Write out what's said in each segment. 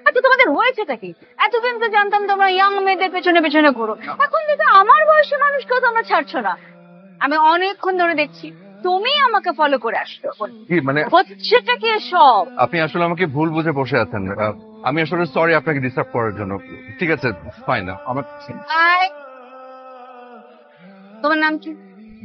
আচ্ছা তোমাদের হয়েছেটা কি? এতদিন তো জানতাম তোমরা ইয়াং মেয়েদের পেছনে পেছনে ঘোরো, এখন দেখে আমার বয়সী মানুষকেও তোমরা ছাড়ছো না। আমি অনেকক্ষণ ধরে দেখছি তুমি আমাকে ফলো করে আসছো, কি মানে হচ্ছেটা কি সব? আপনি আসলে আমাকে ভুল বুঝে বসে আছেন। আমি আসলে সরি আপনাকে ডিস্টার্ব করার জন্য। ঠিক আছে, ফাইন। আমার আয়, তোমার নাম কি?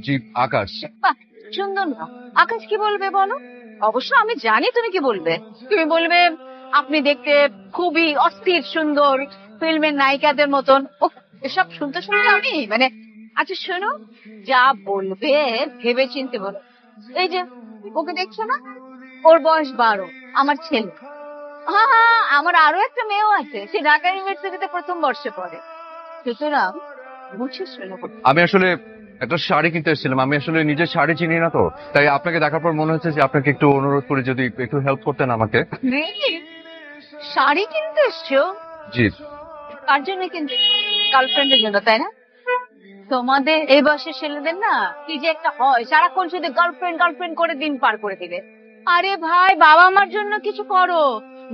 জি আকাশ। বাহ, সুন্দর না? আকাশ কি বলবে বলো? অবশ্য আমি জানি তুমি কি বলবে। তুমি বলবে আপনি দেখতে খুবই অস্থির সুন্দর, ফিল্মের নায়িকাদের মতন। ও, এসব শুনতে শুনতে আমি মানে, আচ্ছা শোনো, যা বলবে ভেবে চিনতে বলো। এই যে ওকে দেখছো না, ওর বয়স 12, আমার ছেলে। হ্যাঁ হ্যাঁ, আমার আরো একটা মেয়েও আছে, সে ঢাকা ইউনিভার্সিটিতে প্রথম বর্ষে পড়ে। সুতরাং বুঝে শোনো। আমি আসলে একটা শাড়ি কিনতে এসেছিলাম। আমি আসলে নিজের শাড়ি চিনি না তো, তাই আপনাকে দেখার পর মনে হচ্ছে যে আপনাকে একটু অনুরোধ করে যদি একটু হেল্প করতেন আমাকে। Really? শাড়ি কিনতে এসছো? জি। কার জন্য কিনতে? গার্লফ্রেন্ডের জন্য, তাই না? তোমাদের এই বয়সের ছেলেদের না কি যে একটা হয়, সারাক্ষণ শুধু গার্লফ্রেন্ড গার্লফ্রেন্ড করে দিন পার করে দিবে। আরে ভাই, বাবা মার জন্য কিছু করো।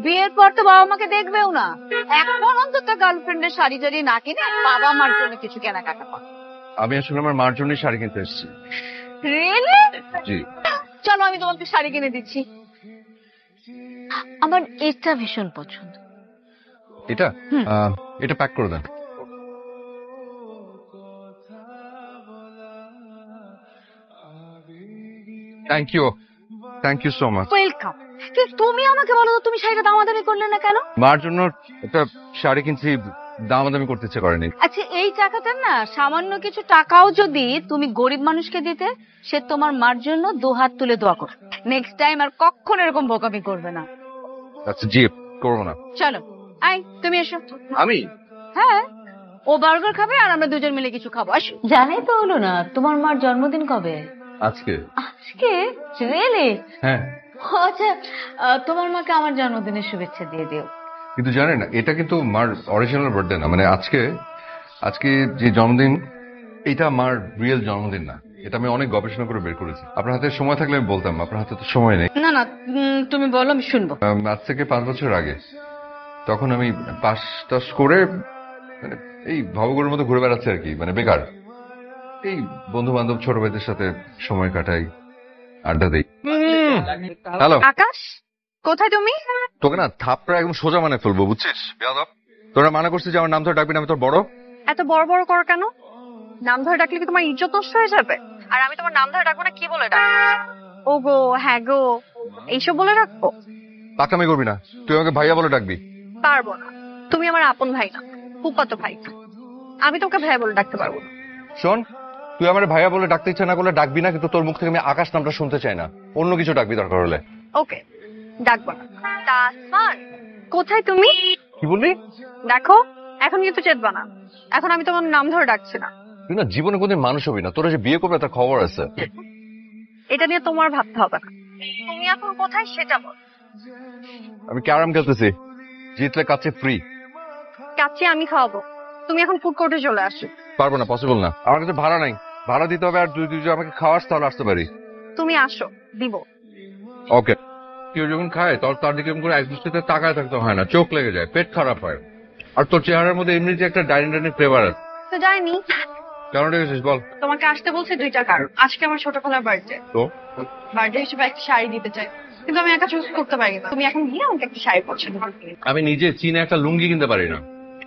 বিয়ের পর তো বাবা মাকে দেখবেও না, এখন অন্তত গার্লফ্রেন্ডের শাড়ি টাড়ি না কিনে বাবা মার জন্য কিছু কেনাকাটা করো। আমি আসলে আমার মার জন্যই শাড়ি কিনতে এসেছি। রিয়েলি? জি। চলো আমি তোমাকে শাড়ি কিনে দিচ্ছি। আমার এটা ভীষণ পছন্দ। এটা এটা প্যাক করে দেন। Thank you, thank you so much. Welcome. তুমি আমাকে বলো তো, তুমি শাড়িটা দামাদামি করলে না কেন? মার জন্য একটা শাড়ি কিনছি, দামাদামি করতে ইচ্ছে করেনি। আচ্ছা, এই টাকাটা না, সামান্য কিছু টাকাও যদি তুমি গরিব মানুষকে দিতে, সে তোমার মার জন্য 2 হাত তুলে দোয়া করো। নেক্সট টাইম আর কখনো এরকম বোকামি করবে না। আচ্ছা জি, করবো না। চলো, আই তুমি এসো। আমি হ্যাঁ, ও বার্গার খাবে আর আমরা দুজন মিলে কিছু খাবো। আসো। জানাই তো হলো না, তোমার মার জন্মদিন কবে? আজকে। আজকে? রিয়েলি? হ্যাঁ। আচ্ছা, তোমার মাকে আমার জন্মদিনের শুভেচ্ছা দিয়ে দিও। কিন্তু জানেন এটা কিন্তু মার অরিজিনাল বার্থডে না, মানে আজকে আজকে যে জন্মদিন এটা মার রিয়েল জন্মদিন না। এটা আমি অনেক গবেষণা করে বের করেছি। আপনার হাতে সময় থাকলে আমি বলতাম, আপনার হাতে তো সময় নেই। না না, তুমি বলো, আমি শুনবো। আজ থেকে 5 বছর আগে, তখন আমি পাস টাস করে মানে এই ভবঘুরের মতো ঘুরে বেড়াচ্ছি আর কি, মানে বেকার। এই বন্ধু বান্ধব ছোট ভাইদের সাথে সময় কাটাই, আড্ডা দেই। হ্যালো আকাশ, কোথায় তুমি? তোকে না থাপড়া একদম সোজা মানে ফেলবো, বুঝছিস? বেয়াদব। তোরা মানা করছিস যে আমার নাম ধরে ডাকবি না, আমি তোর বড়। এত বড় বড় করো কেন? নাম ধরে ডাকলে কি তোমার ইজ্জত নষ্ট হয়ে যাবে? আর আমি তোমার নাম ধরে ডাকবো না কি বলে ডাকবো? ও গো, হ্যাঁ গো, এইসব বলে রাখবো? পাকামি করবি না, তুই আমাকে ভাইয়া বলে ডাকবি। পারবো না, তুমি আমার আপন ভাই না, ফুফাতো ভাই। আমি তোকে ভাইয়া বলে ডাকতে পারবো না। শোন, তুই আমার ভাইয়া বলে ডাকতে ইচ্ছা না করলে ডাকবি না, কিন্তু তোর মুখ থেকে আমি আকাশ নামটা শুনতে চাই না। অন্য কিছু ডাকবি দরকার হলে। ওকে, ডাকবো না। তাসমান, কোথায় তুমি? কি বললি? দেখো, এখন কিন্তু চেতবা না, এখন আমি তোমার নাম ধরে ডাকছি না। তুই না জীবনে কোনদিন মানুষ হবি না, তোরা যে বিয়ে করবে তার খবর আছে। এটা নিয়ে তোমার ভাবতে হবে না। তুমি এখন কোথায় সেটা বল। আমি ক্যারাম খেলতেছি, জিতলে কাছে ফ্রি। কাচ্চি আমি খাওয়াবো, তুমি এখন ফুড কোর্টে চলে আসো। পারবো না, পসিবল না। আমার কাছে ভাড়া নাই, ভাড়া দিতে হবে। আর তুই তুই যদি আমাকে খাওয়াস তাহলে আসতে পারি। তুমি আসো, দিব। ওকে। কেউ যখন খায় তখন তার দিকে করে এক দৃষ্টিতে তাকায় থাকতে হয় না, চোখ লেগে যায়, পেট খারাপ হয়। আর তোর চেহারার মধ্যে এমনিতে একটা ডাইনি ডাইনি ফ্লেভার আছে। তো যাইনি। কেন ডেকেছিস বল? তোমাকে আসতে বলছে 2টা কারণ। আজকে আমার ছোট খালার বার্থডে, তো বার্থডে হিসেবে একটা শাড়ি দিতে চাই, কিন্তু আমি একা চুজ করতে পারি না। তুমি এখন গিয়ে আমাকে একটা শাড়ি পছন্দ করতে। আমি নিজে চীনে একটা লুঙ্গি কিনতে পারি না,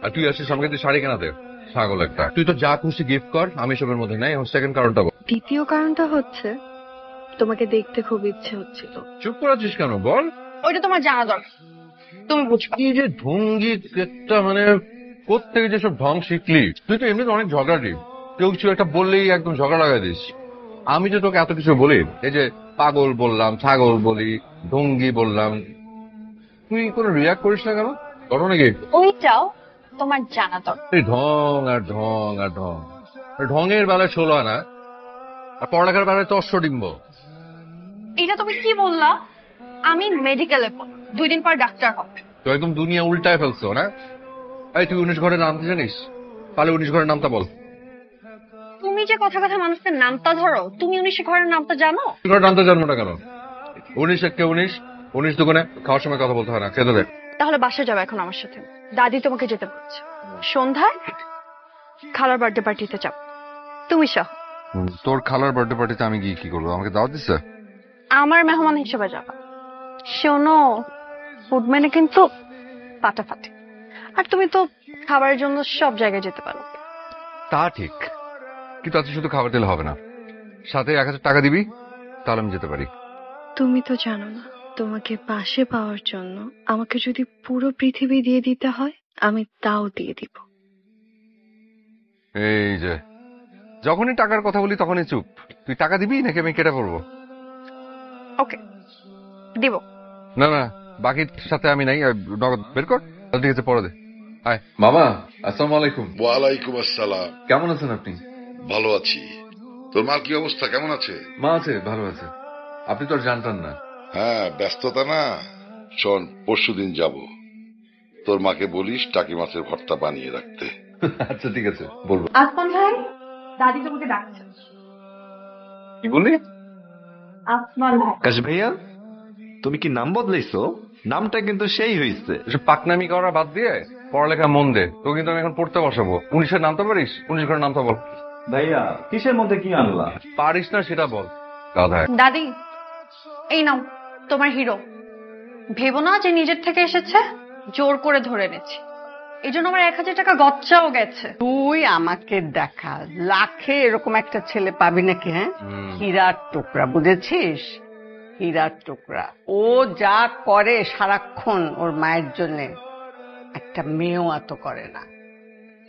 আর তুই আসিস আমাকে তুই শাড়ি কেনাতে? ছাগল একটা। তুই তো যা খুশি গিফট কর, আমি সবের মধ্যে নাই। এখন সেকেন্ড কারণটা বল। দ্বিতীয় কারণটা হচ্ছে তোমাকে দেখতে খুব ইচ্ছে হচ্ছিল। চুপ করাচ্ছিস কেন বল? ওইটা তোমার জানা দরকার, তুমি বুঝবা। কি যে ঢঙ্গি একটা, মানে কোত্থেকে যেসব ঢং শিখলি? তুই তো এমনিতে অনেক ঝগড়াটি, কেউ কিছু একটা বললেই একদম ঝগড়া লাগাই দিস। আমি যে তোকে এত কিছু বলি, এই যে পাগল বললাম, ছাগল বলি, ঢঙ্গি বললাম, তুই কোনো রিয়াক্ট করিস না কেন? করো নাকি? ওইটাও তোমার জানা দরকার। এই ঢং আর ঢং আর ঢং। ঢঙের বেলায় 16 আনা, আর পড়ালেখার বেলায় তো অশ্বডিম্ব। এটা তুমি কি বললা? আমি মেডিকেলে পড়ি, 2 দিন পর ডাক্তার হবে। তো একদম দুনিয়া উল্টায় ফেলছো না? এই তুই 19 ঘরের নামতে জানিস? তাহলে 19 ঘরের নামটা বল। তুমি যে কথা কথা মানুষের নামটা ধরো, তুমি 19 ঘরের নামটা জানো? 19 ঘরের নামটা জানবো না কেন? 19 একে 19, 19 দুগুণে খাওয়ার সময় কথা বলতে হয় না, খেতে দে। তাহলে বাসায় যাবে এখন আমার সাথে। দাদি তোমাকে যেতে বলছে। সন্ধ্যায় খালার বার্থডে পার্টিতে যাব, তুমি সহ। তোর খালার বার্থডে পার্টিতে আমি গিয়ে কি করবো? আমাকে দাওয়াত দিচ্ছে? আমার মেহমান হিসেবে যাবা। শোনো, ফুডম্যানে কিন্তু ফাটাফাটি, আর তুমি তো খাবারের জন্য সব জায়গায় যেতে পারো। তা ঠিক, কিন্তু আজকে শুধু খাবার দিলে হবে না, সাথে 1000 টাকা দিবি, তাহলে আমি যেতে পারি। তুমি তো জানো না, তোমাকে পাশে পাওয়ার জন্য আমাকে যদি পুরো পৃথিবী দিয়ে দিতে হয়, আমি তাও দিয়ে দিব। এই যে যখনই টাকার কথা বলি তখনই চুপ। তুই টাকা দিবি নাকি আমি কেটে পড়বো? ওকে, দিব। না না, বাকির সাথে আমি নাই, নগদ বের কর। ঠিক আছে, পরে দে। হাই মামা, আসসালামু আলাইকুম। ওয়ালাইকুম আসসালাম। কেমন আছেন আপনি? ভালো আছি। তোর মার কি অবস্থা, কেমন আছে? মা আছে, ভালো আছে। আপনি তো আর জানতেন না। হ্যাঁ, ব্যস্ততা না। শোন, পরশুদিন যাব, তোর মাকে বলিস টাকি মাছের ভর্তা বানিয়ে রাখতে। আচ্ছা ঠিক আছে, বলবো। আসমান ভাই, দাদি তোমাকে ডাকছে। কি বললি? আসমান ভাই। কাশ ভাইয়া, তুমি কি নাম বদলাইছো? নামটা কিন্তু সেই হয়েছে। এসব পাকনামি করা বাদ দিয়ে পড়ালেখা মন দে। তো কিন্তু আমি এখন পড়তে বসাবো। 19-এর নামটা পারিস? 19 ঘরের নামটা বল। ভাইয়া, কিসের মধ্যে কি আনলা? পারিস না সেটা বল। গাধা। দাদি, এই নাও তোমার হিরো। ভেবো না যে নিজের থেকে এসেছে, জোর করে ধরে এনেছি। এই জন্য আমার 1000 টাকা গচ্চাও গেছে। তুই আমাকে দেখা, লাখে এরকম একটা ছেলে পাবি নাকি? হ্যাঁ, হীরার টুকরা, বুঝেছিস? হীরার টুকরা। ও যা করে সারাক্ষণ ওর মায়ের জন্য, একটা মেয়েও এত করে না।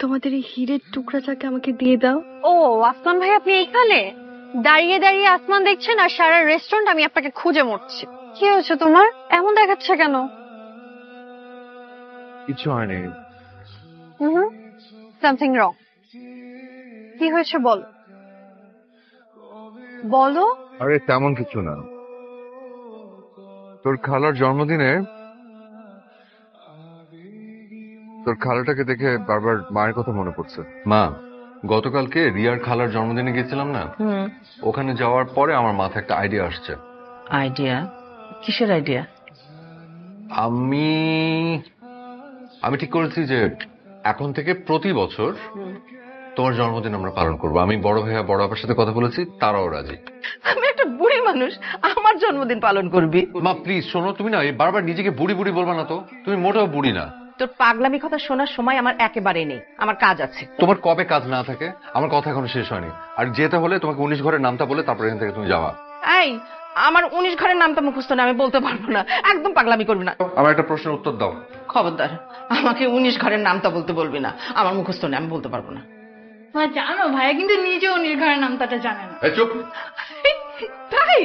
তোমাদের এই হীরের টুকরাটাকে আমাকে দিয়ে দাও। ও আসমান ভাই, আপনি এইখানে দাঁড়িয়ে দাঁড়িয়ে আসমান দেখছেন আর সারা রেস্টুরেন্ট আমি আপনাকে খুঁজে মরছি। কি হয়েছে তোমার, এমন দেখাচ্ছে কেন? কিছু হয়নি। Something wrong. কি হয়েছে বল, বলো। আরে তেমন কিছু না। তোর খালার জন্মদিনে তোর খালাটাকে দেখে বারবার মায়ের কথা মনে পড়ছে। মা, গতকালকে রিয়ার খালার জন্মদিনে গেছিলাম না, ওখানে যাওয়ার পরে আমার মাথায় একটা আইডিয়া আসছে। আইডিয়া? কিসের আইডিয়া? আমি আমি ঠিক করেছি যে এখন থেকে প্রতি বছর তোমার জন্মদিন আমরা পালন করব। আমি বড় ভাইয়া বড় আপার সাথে কথা বলেছি, তারাও রাজি। আমি একটা বুড়ি মানুষ, আমার জন্মদিন পালন করবি? মা প্লিজ শোনো, তুমি না এই বারবার নিজেকে বুড়ি বুড়ি বলবা না তো। তুমি মোটেও বুড়ি না। তোর পাগলামি কথা শোনার সময় আমার একেবারে নেই, আমার কাজ আছে। তোমার কবে কাজ না থাকে? আমার কথা এখনো শেষ হয়নি। আর যেতে হলে তোমাকে 19 ঘরের নামটা বলে তারপর এখান থেকে তুমি যাওয়া। এই, আমার 19 ঘরের নামটা মুখস্থ না, আমি বলতে পারবো না। একদম পাগলামি করবি না। আমার একটা প্রশ্নের উত্তর দাও। খবরদার, আমাকে 19 ঘরের নামটা বলতে বলবি না। আমার মুখস্থ নেই, আমি বলতে পারবো না। জানো ভাইয়া কিন্তু নিজেও নির্ঘরের নামটাটা জানে না। এই চুপ। তাই?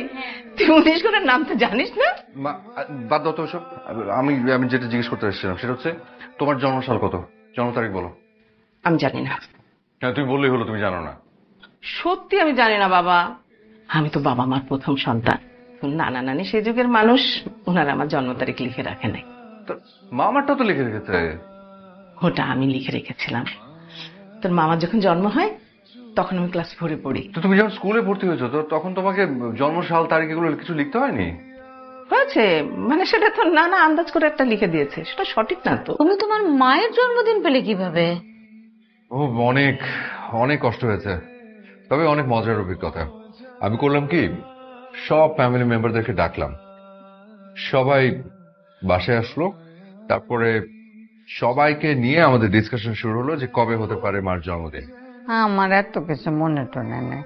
তুই 19 ঘরের নামটা জানিস না? বাদ দাও তো সব। আমি আমি যেটা জিজ্ঞেস করতে এসেছিলাম সেটা হচ্ছে তোমার জন্মসাল কত, জন্ম তারিখ বলো। আমি জানি না। হ্যাঁ, তুমি বললেই হলো তুমি জানো না। সত্যি আমি জানি না বাবা। আমি তো বাবা মার প্রথম সন্তান। নানা নানি সেই যুগের মানুষ, ওনারা আমার জন্ম তারিখ লিখে রাখে নাই। তো মামারটা তো লিখে রেখেছে। ওটা আমি লিখে রেখেছিলাম। তোর মামার যখন জন্ম হয় তখন আমি ক্লাস 4-এ পড়ি। তো তুমি যখন স্কুলে ভর্তি হয়েছো তো তখন তোমাকে জন্মসাল তারিখ এগুলো কিছু লিখতে হয়নি? হয়েছে, মানে সেটা তো নানা আন্দাজ করে একটা লিখে দিয়েছে, সেটা সঠিক না তো। তুমি তোমার মায়ের জন্মদিন পেলে কিভাবে? ও অনেক অনেক কষ্ট হয়েছে, তবে অনেক মজার অভিজ্ঞতা। আমি করলাম কি, সব ফ্যামিলি মেম্বারদেরকে ডাকলাম, সবাই বাসায় আসলো, তারপরে সবাইকে নিয়ে আমাদের ডিসকাশন শুরু হলো যে কবে হতে পারে মার জন্মদিন। আমার এত কিছু মনে টনে নেই।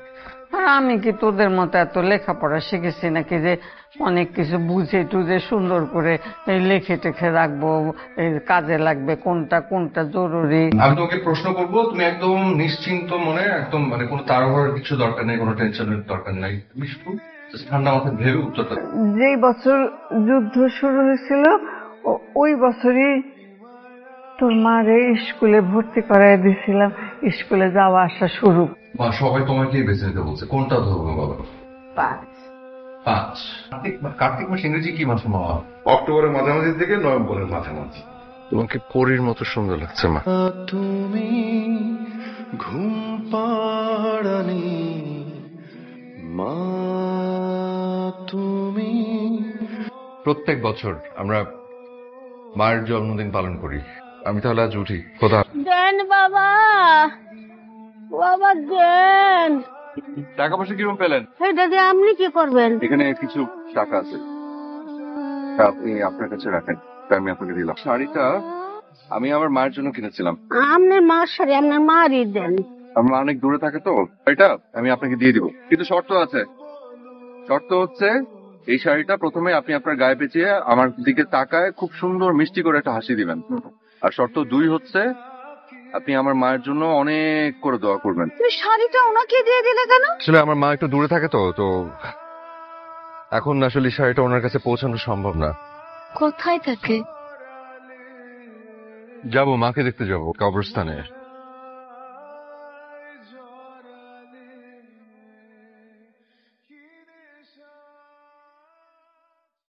আর আমি কি তোদের মতো এত লেখাপড়া শিখেছি নাকি যে অনেক কিছু বুঝে টুঝে সুন্দর করে এই লেখে টেখে রাখবো, এই কাজে লাগবে কোনটা কোনটা জরুরি। আমি তোমাকে প্রশ্ন করব, তুমি একদম নিশ্চিন্ত মনে, একদম মানে কোনো তাড়াহুড়োর কিছু দরকার নেই, কোনো টেনশনের দরকার নাই, তুমি শুধু ঠান্ডা মাথায় ভেবে উত্তরটা। যেই বছর যুদ্ধ শুরু হয়েছিল ওই বছরই তোর মারে স্কুলে ভর্তি করাই দিছিলাম, স্কুলে যাওয়া আসা শুরু। মা সবাই তোমাকেই বেছে নিতে বলছে, কোনটা ধরবো বাবা? 5। 5? কার্তিক মাস ইংরেজি কি মাস মা? অক্টোবরের মাঝামাঝি থেকে নভেম্বরের মাঝামাঝি। তোমাকে পরীর মতো সুন্দর লাগছে মা। তুমি ঘুম পাড়ানি মা, তুমি প্রত্যেক বছর আমরা মায়ের জন্মদিন পালন করি। আমি তাহলে আজ উঠি। খোদা। দেন বাবা, বাবা দেন। টাকা পয়সা কিরকম পেলেন? এটা দিয়ে আপনি কি করবেন? এখানে কিছু টাকা আছে, আপনি আপনার কাছে রাখেন। আমি আপনাকে দিলাম। শাড়িটা আমি আমার মায়ের জন্য কিনেছিলাম। আপনার মার শাড়ি আপনার মারই দেন। আমার মা অনেক দূরে থাকে তো, এটা আমি আপনাকে দিয়ে দিব। কিন্তু শর্ত আছে। শর্ত হচ্ছে এই শাড়িটা প্রথমে আপনি আপনার গায়ে পেঁচিয়ে আমার দিকে তাকায় খুব সুন্দর মিষ্টি করে একটা হাসি দিবেন। আর শর্ত 2 হচ্ছে আপনি আমার মায়ের জন্য অনেক করে দোয়া করবেন। তুমি শাড়িটা ওনাকে দিয়ে দিলে কেন? আসলে আমার মা একটু দূরে থাকে তো এখন আসলে শাড়িটা ওনার কাছে পৌঁছানো সম্ভব না। কোথায় থাকে? যাবো, মাকে দেখতে যাবো কবরস্থানে।